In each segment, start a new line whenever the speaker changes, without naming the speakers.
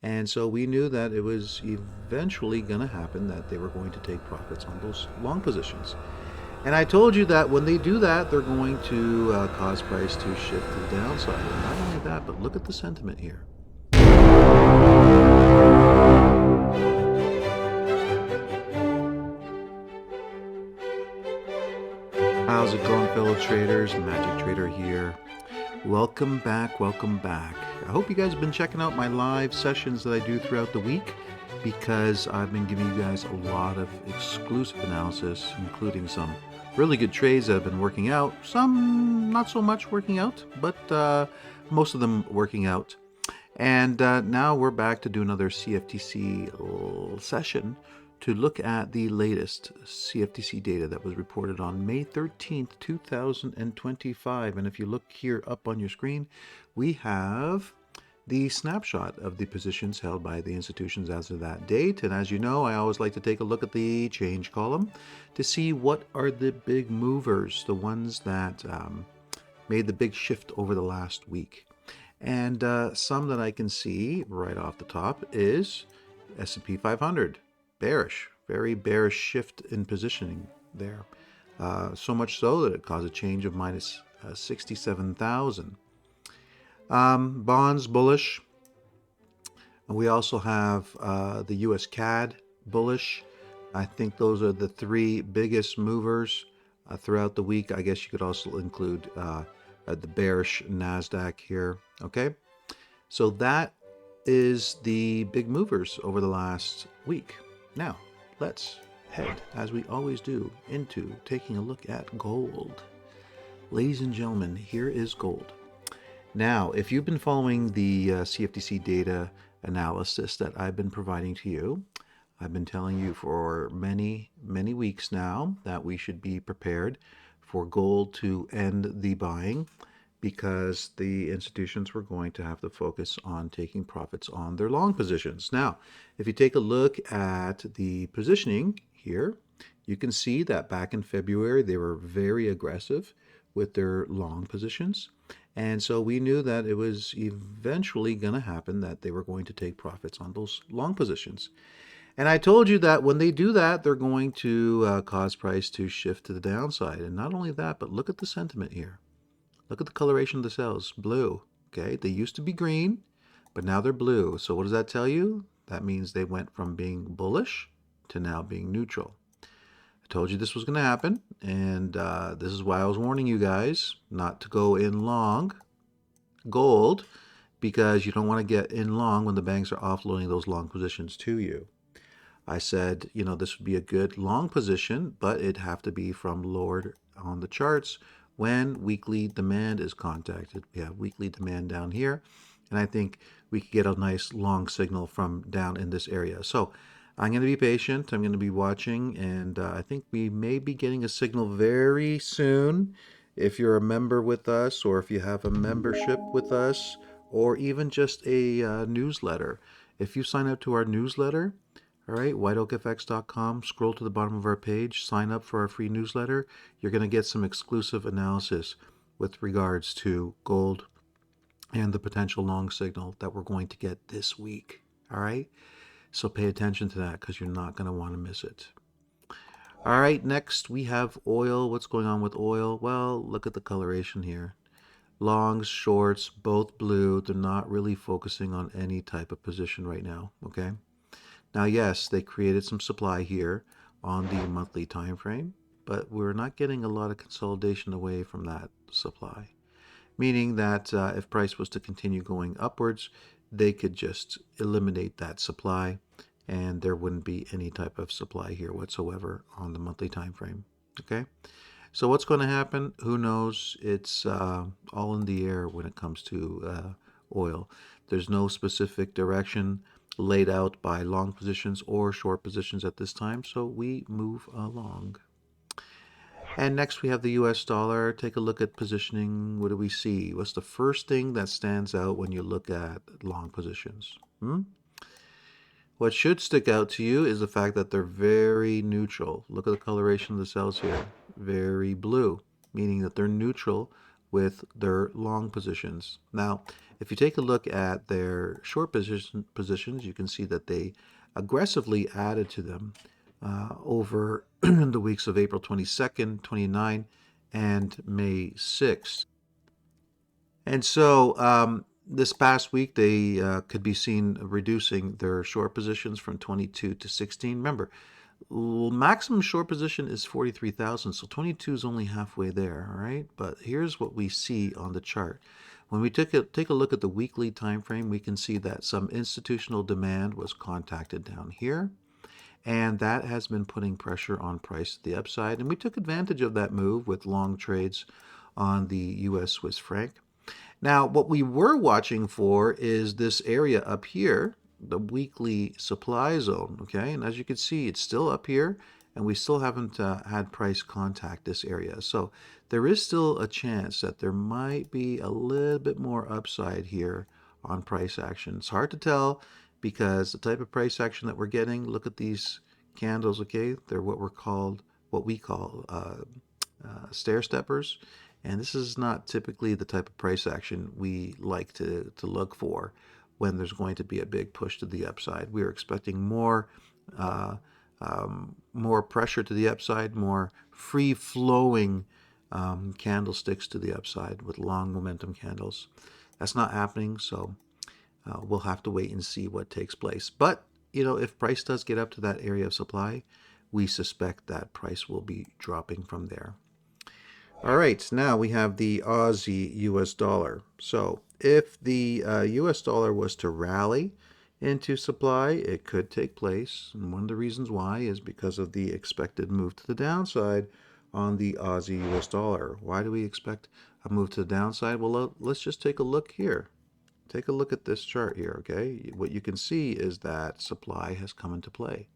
And so we knew that it was eventually going to happen, that they were going to take profits on those long positions. And I told you that when they do that, they're going to cause price to shift to the downside. And not only that, but look at the sentiment here. How's it going, fellow traders? Magic Trader here. Welcome back, welcome back. I hope you guys have been checking out my live sessions that I do throughout the week, because I've been giving you guys a lot of exclusive analysis, including some really good trades that have been working out, some not so much working out, but most of them working out. And now we're back to do another CFTC session to look at the latest CFTC data that was reported on May 13th, 2025. And if you look here up on your screen, we have the snapshot of the positions held by the institutions as of that date. And as you know, I always like to take a look at the change column to see what are the big movers, the ones that made the big shift over the last week. And some that I can see right off the top is S&P 500, bearish, very bearish shift in positioning there. So much so that it caused a change of minus 67,000. Bonds bullish. We also have the USCAD bullish. I think those are the three biggest movers throughout the week. I guess you could also include the bearish NASDAQ here. Okay, so that is the big movers over the last week. Now, let's head, as we always do, into taking a look at gold. Ladies and gentlemen, here is gold. Now, if you've been following the CFTC data analysis that I've been providing to you, I've been telling you for many, many weeks now that we should be prepared for gold to end the buying, because the institutions were going to have to focus on taking profits on their long positions. Now, if you take a look at the positioning here, you can see that back in February, they were very aggressive with their long positions. And so we knew that it was eventually going to happen, that they were going to take profits on those long positions. And I told you that when they do that, they're going to cause price to shift to the downside. And not only that, but look at the sentiment here. Look at the coloration of the cells, blue. Okay, they used to be green, but now they're blue. So what does that tell you? That means they went from being bullish to now being neutral. I told you this was going to happen, and this is why I was warning you guys not to go in long gold, because you don't want to get in long when the banks are offloading those long positions to you. I said, you know, this would be a good long position, but it'd have to be from lower on the charts when weekly demand is contacted. We have weekly demand down here, and I think we could get a nice long signal from down in this area. So I'm going to be patient. I'm going to be watching, and I think we may be getting a signal very soon. If you're a member with us, or if you have a membership with us, or even just a newsletter. If you sign up to our newsletter, all right, whiteoakfx.com, scroll to the bottom of our page, sign up for our free newsletter. You're going to get some exclusive analysis with regards to gold and the potential long signal that we're going to get this week. All right, so pay attention to that, because you're not going to want to miss it. All right, next we have oil. What's going on with oil? Well, look at the coloration here. Longs, shorts, both blue. They're not really focusing on any type of position right now, okay? Now, yes, they created some supply here on the monthly time frame, but we're not getting a lot of consolidation away from that supply, meaning that if price was to continue going upwards, they could just eliminate that supply, and there wouldn't be any type of supply here whatsoever on the monthly time frame. Okay, so what's going to happen? Who knows? It's all in the air when it comes to oil. There's no specific direction laid out by long positions or short positions at this time, so we move along. And next we have the US dollar. Take a look at positioning. What do we see? What's the first thing that stands out when you look at long positions? What should stick out to you is the fact that they're very neutral. Look at the coloration of the cells here. Very blue, meaning that they're neutral with their long positions. Now, if you take a look at their short positions, you can see that they aggressively added to them over the weeks of April 22nd, 29, and May 6th. And so this past week, they could be seen reducing their short positions from 22 to 16. Remember, maximum short position is 43,000, so 22 is only halfway there, all right? But here's what we see on the chart. When we take a look at the weekly time frame, we can see that some institutional demand was contacted down here, and that has been putting pressure on price to the upside, and we took advantage of that move with long trades on the US Swiss franc. Now, what we were watching for is this area up here, the weekly supply zone, okay? And as you can see, it's still up here, and we still haven't had price contact this area. So there is still a chance that there might be a little bit more upside here on price action. It's hard to tell because the type of price action that we're getting, look at these candles, okay? They're what we call stair steppers. And this is not typically the type of price action we like to look for when there's going to be a big push to the upside. We're expecting more pressure to the upside, more free-flowing candlesticks to the upside with long momentum candles. That's not happening, so we'll have to wait and see what takes place. But, you know, if price does get up to that area of supply, we suspect that price will be dropping from there. All right, now we have the Aussie US dollar. So if the US dollar was to rally into supply, it could take place. And one of the reasons why is because of the expected move to the downside on the Aussie US dollar. Why do we expect a move to the downside? Well, let's just take a look here. Take a look at this chart here, okay? What you can see is that supply has come into play.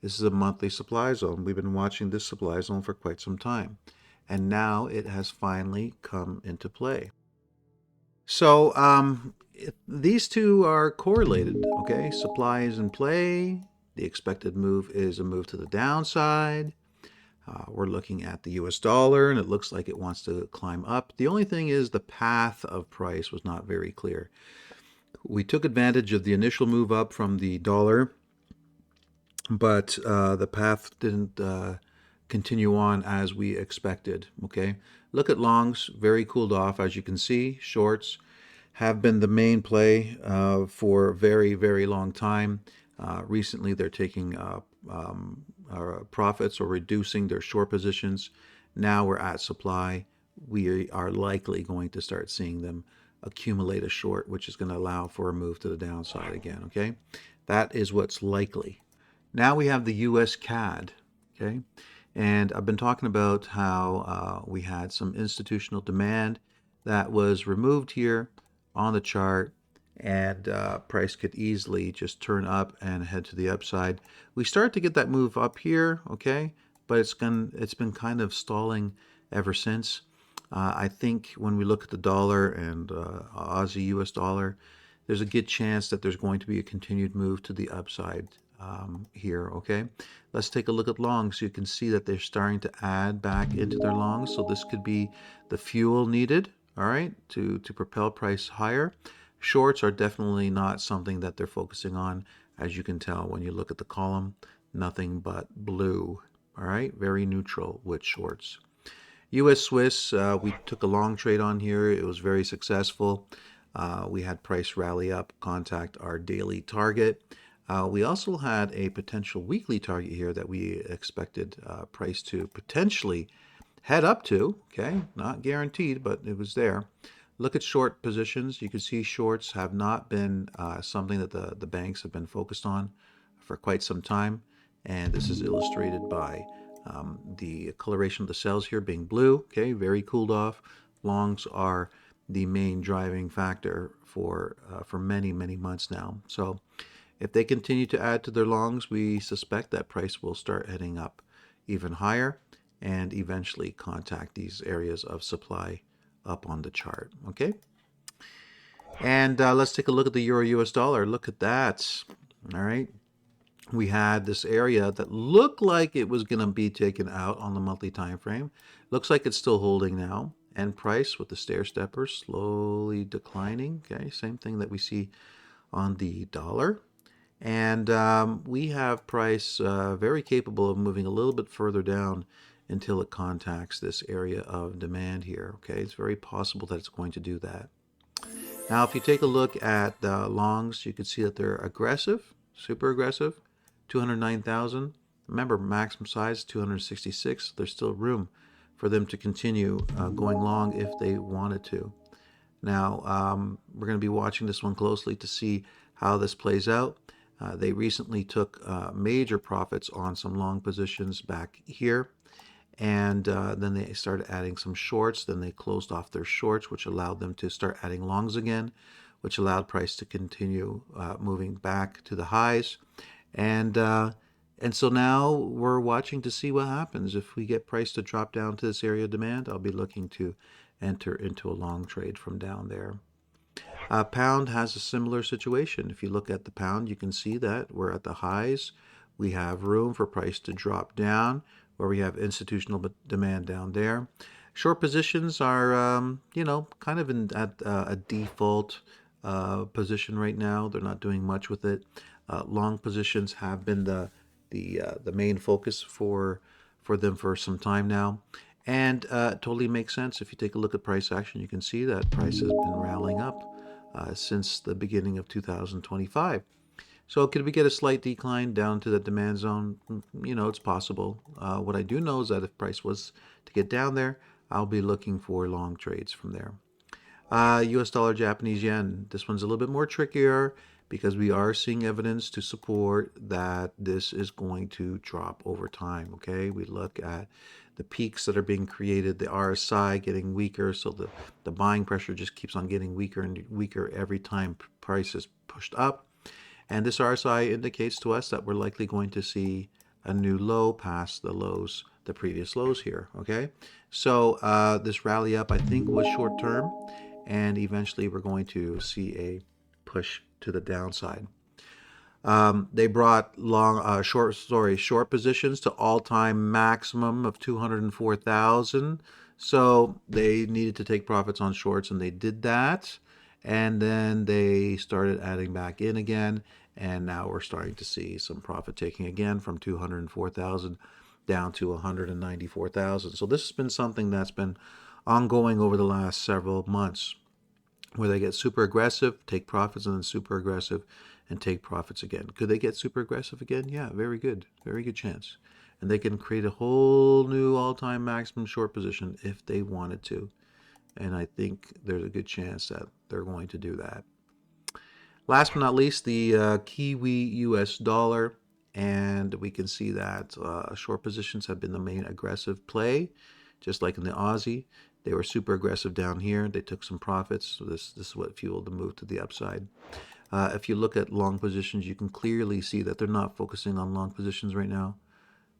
This is a monthly supply zone. We've been watching this supply zone for quite some time. And now it has finally come into play. So these two are correlated, okay? Supply is in play. The expected move is a move to the downside. We're looking at the US dollar, and it looks like it wants to climb up. The only thing is the path of price was not very clear. We took advantage of the initial move up from the dollar, but the path didn't continue on as we expected, okay? Look at longs, very cooled off, as you can see. Shorts have been the main play for a very, very long time. Recently, they're taking profits or reducing their short positions. Now we're at supply. We are likely going to start seeing them accumulate a short, which is going to allow for a move to the downside again, okay? That is what's likely. Now we have the USCAD, okay? And I've been talking about how we had some institutional demand that was removed here on the chart, and price could easily just turn up and head to the upside. We start to get that move up here, okay, but it's been kind of stalling ever since. I think when we look at the dollar and Aussie US dollar, there's a good chance that there's going to be a continued move to the upside here, okay? Let's take a look at longs. You can see that they're starting to add back into their longs, so this could be the fuel needed, all right, to propel price higher. Shorts are definitely not something that they're focusing on. As you can tell when you look at the column, nothing but blue, all right? Very neutral with shorts. US Swiss, we took a long trade on here. It was very successful. We had price rally up, contact our daily target. We also had a potential weekly target here that we expected price to potentially head up to, okay? Not guaranteed, but it was there. Look at short positions. You can see shorts have not been something that the banks have been focused on for quite some time. And this is illustrated by the coloration of the cells here being blue, okay? Very cooled off. Longs are the main driving factor for many, many months now. So if they continue to add to their longs, we suspect that price will start heading up even higher and eventually contact these areas of supply up on the chart, okay? And let's take a look at the Euro US dollar. Look at that, all right? We had this area that looked like it was going to be taken out on the monthly time frame. Looks like it's still holding now. and price with the stair stepper slowly declining. Okay, same thing that we see on the dollar. And we have price very capable of moving a little bit further down until it contacts this area of demand here. Okay, it's very possible that it's going to do that. Now, if you take a look at the longs, you can see that they're aggressive, super aggressive, 209,000. Remember, maximum size 266. There's still room for them to continue going long if they wanted to. Now, we're going to be watching this one closely to see how this plays out. They recently took major profits on some long positions back here. And then they started adding some shorts. Then they closed off their shorts, which allowed them to start adding longs again, which allowed price to continue moving back to the highs. And so now we're watching to see what happens. If we get price to drop down to this area of demand, I'll be looking to enter into a long trade from down there. Pound has a similar situation. If you look at the pound, you can see that we're at the highs. We have room for price to drop down, where we have institutional demand down there. Short positions are, kind of at a default position right now. They're not doing much with it. Long positions have been the main focus for them for some time now. And totally makes sense. If you take a look at price action, you can see that price has been rallying up since the beginning of 2025. So could we get a slight decline down to the demand zone? It's possible. What I do know is that if price was to get down there, I'll be looking for long trades from there. US dollar, Japanese yen. This one's a little bit more trickier because we are seeing evidence to support that this is going to drop over time. Okay, we look at the peaks that are being created, the RSI getting weaker, so the buying pressure just keeps on getting weaker and weaker every time price is pushed up. And this RSI indicates to us that we're likely going to see a new low past the lows, the previous lows here, okay? So this rally up, I think, was short term, and eventually we're going to see a push to the downside. They brought short positions to all-time maximum of 204,000. So they needed to take profits on shorts, and they did that. And then they started adding back in again, and now we're starting to see some profit taking again from 204,000 down to 194,000. So this has been something that's been ongoing over the last several months, where they get super aggressive, take profits, and then super aggressive and take profits again. Could they get super aggressive again? Yeah, very good chance. And they can create a whole new all-time maximum short position if they wanted to. And I think there's a good chance that they're going to do that. Last but not least, the Kiwi US dollar. And we can see that short positions have been the main aggressive play, just like in the Aussie. They were super aggressive down here. They took some profits. So this is what fueled the move to the upside. If you look at long positions, you can clearly see that they're not focusing on long positions right now.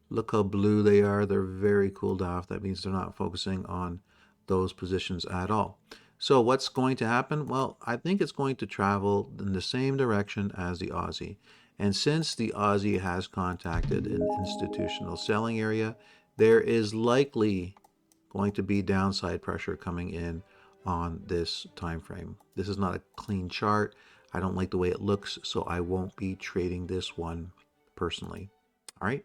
Look how blue they are. They're very cooled off. That means they're not focusing on those positions at all. So what's going to happen? Well, I think it's going to travel in the same direction as the Aussie. And since the Aussie has contacted an institutional selling area, there is likely going to be downside pressure coming in on this time frame. This is not a clean chart. I don't like the way it looks, so I won't be trading this one personally. All right.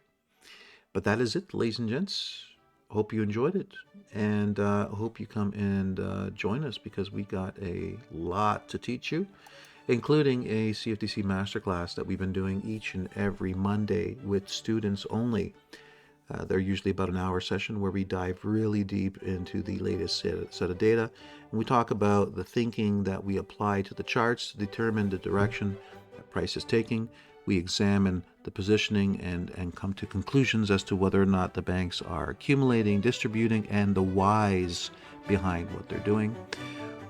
But that is it, ladies and gents. Hope you enjoyed it, and hope you come and join us, because we got a lot to teach you, including a CFTC masterclass that we've been doing each and every Monday with students only. They're usually about an hour session where we dive really deep into the latest set of data, and we talk about the thinking that we apply to the charts to determine the direction that price is taking. We examine the positioning and come to conclusions as to whether or not the banks are accumulating, distributing, and the whys behind what they're doing.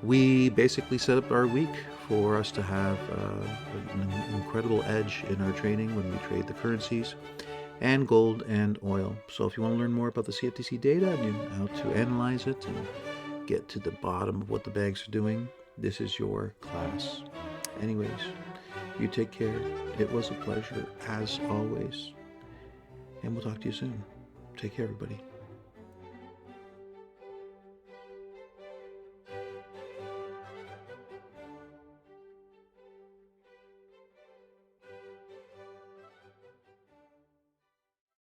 We basically set up our week for us to have an incredible edge in our trading when we trade the currencies and gold and oil. So if you want to learn more about the CFTC data and how to analyze it and get to the bottom of what the banks are doing, this is your class. Anyways, you take care. It was a pleasure, as always. And we'll talk to you soon. Take care, everybody.